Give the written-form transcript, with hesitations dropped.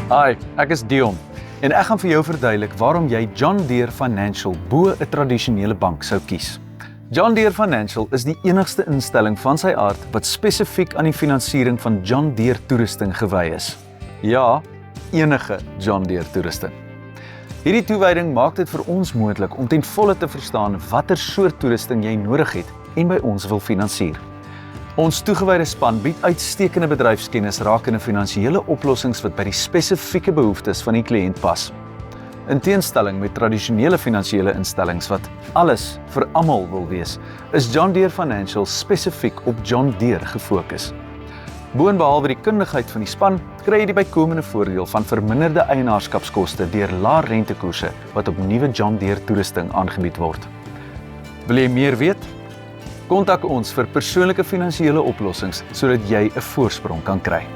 Hi, ek is Dion en ek gaan vir jou verduidelik waarom jy John Deere Financial bo 'n tradisionele bank sou kies. John Deere Financial is die enigste instelling van sy aard wat spesifiek aan die finansiering van John Deere toerusting gewy is. Ja, enige John Deere toerusting. Hierdie toewyding maak dit vir ons moontlik om ten volle te verstaan watter soort toerusting jy nodig het en by ons wil finansier. Ons toegewyde span bied uitstekende bedryfskennis rakende finansiële oplossings wat by die spesifieke behoeftes van die kliënt pas. In teenstelling met tradisionele finansiële instellings wat alles vir almal wil wees, is John Deere Financial spesifiek op John Deere gefokus. Boonbehalwe die kundigheid van die span, kry jy die bykomende voordeel van verminderde eienaarskapskoste deur lae rentekoerse wat op nuwe John Deere toerusting aangebied word. Wil jy meer weet? Kontak ons vir persoonlike finansiële oplossings sodat jy 'n voorsprong kan kry.